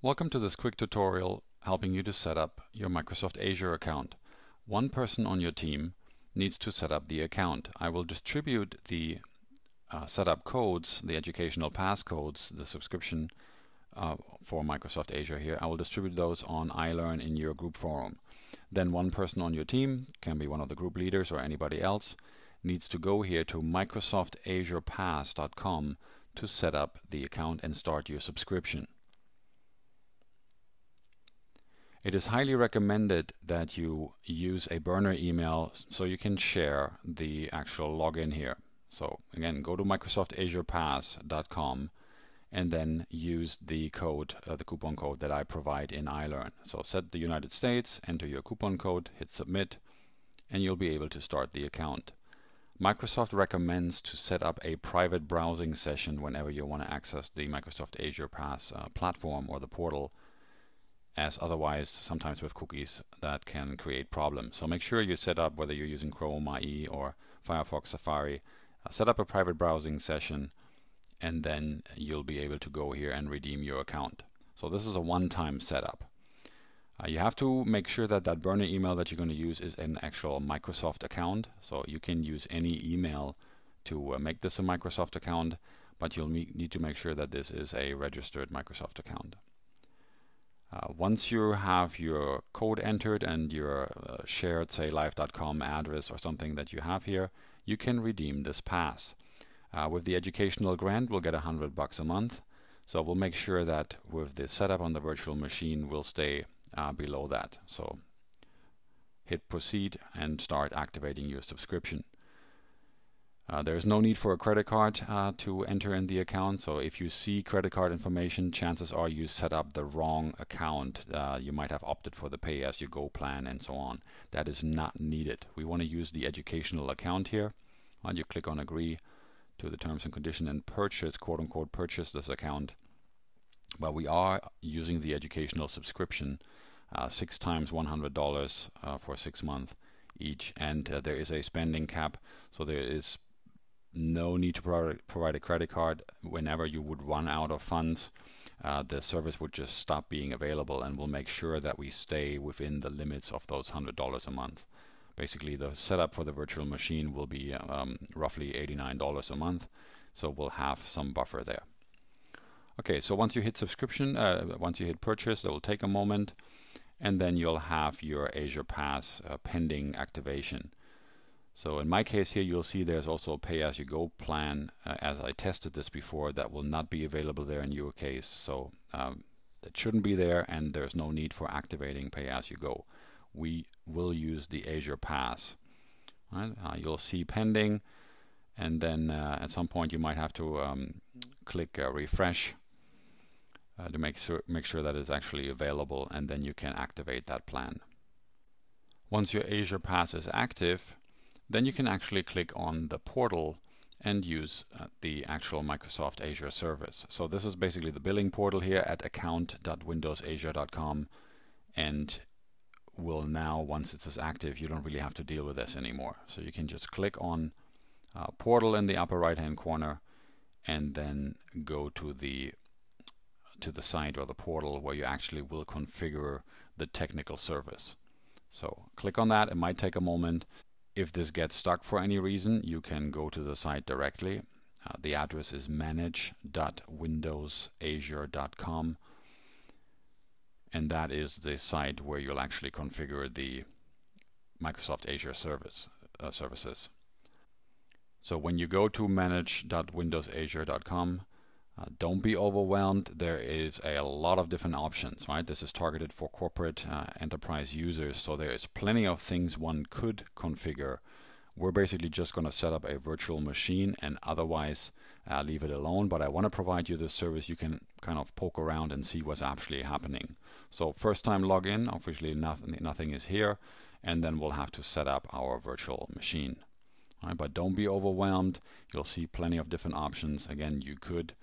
Welcome to this quick tutorial helping you to set up your Microsoft Azure account. One person on your team needs to set up the account. I will distribute the setup codes, the educational passcodes, the subscription for Microsoft Azure here. I will distribute those on iLearn in your group forum. Then one person on your team, can be one of the group leaders or anybody else, needs to go here to microsoftazurepass.com to set up the account and start your subscription. It is highly recommended that you use a burner email so you can share the actual login here. So again, go to microsoftazurepass.com and then use the code, the coupon code that I provide in iLearn. So set the United States, enter your coupon code, hit submit, and you'll be able to start the account. Microsoft recommends to set up a private browsing session whenever you want to access the Microsoft Azure Pass platform or the portal, as otherwise sometimes with cookies that can create problems. So make sure you set up, whether you're using Chrome, IE or Firefox, Safari, set up a private browsing session, and then you'll be able to go here and redeem your account. So this is a one-time setup. You have to make sure that that burner email that you're going to use is an actual Microsoft account. So you can use any email to make this a Microsoft account, but you'll need to make sure that this is a registered Microsoft account. Once you have your code entered and your shared, say, live.com address or something that you have here, you can redeem this pass. With the educational grant, we'll get $100 a month. So we'll make sure that with the setup on the virtual machine, we'll stay below that. So hit proceed and start activating your subscription. There is no need for a credit card to enter in the account. So if you see credit card information, chances are you set up the wrong account. You might have opted for the pay-as-you-go plan and so on. That is not needed. We want to use the educational account here. You click on agree to the terms and condition and purchase, quote-unquote, purchase this account. But we are using the educational subscription, 6 times $100 for 6 months each, and there is a spending cap, so there is no need to provide a credit card. Whenever you would run out of funds, the service would just stop being available, and we'll make sure that we stay within the limits of those $100 a month. Basically, the setup for the virtual machine will be roughly $89 a month, so we'll have some buffer there. Okay, so once you hit subscription, once you hit purchase, that will take a moment, and then you'll have your Azure Pass pending activation. So in my case here, you'll see there's also a pay-as-you-go plan, as I tested this before, that will not be available there in your case. So that shouldn't be there, and there's no need for activating pay-as-you-go. We will use the Azure Pass. Right? You'll see pending, and then at some point you might have to click refresh to make sure that it's actually available, and then you can activate that plan. Once your Azure Pass is active, then you can actually click on the portal and use the actual Microsoft Azure service. So this is basically the billing portal here at account.windowsazure.com, and will now, once it is active, you don't really have to deal with this anymore. So you can just click on portal in the upper right hand corner and then go to the site or the portal where you actually will configure the technical service. So click on that. It might take a moment. If this gets stuck for any reason, you can go to the site directly. The address is manage.windowsazure.com, and that is the site where you'll actually configure the Microsoft Azure services. So when you go to manage.windowsazure.com, don't be overwhelmed. There is a lot of different options, right? This is targeted for corporate enterprise users, so there is plenty of things one could configure. We're basically just going to set up a virtual machine and otherwise leave it alone, but I want to provide you this service. You can kind of poke around and see what's actually happening. So first time login, obviously nothing is here, and then we'll have to set up our virtual machine. All right, but don't be overwhelmed. You'll see plenty of different options. Again, you could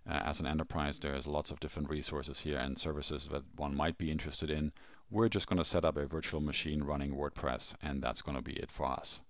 as an enterprise, there's lots of different resources here and services that one might be interested in. We're just going to set up a virtual machine running WordPress, and that's going to be it for us.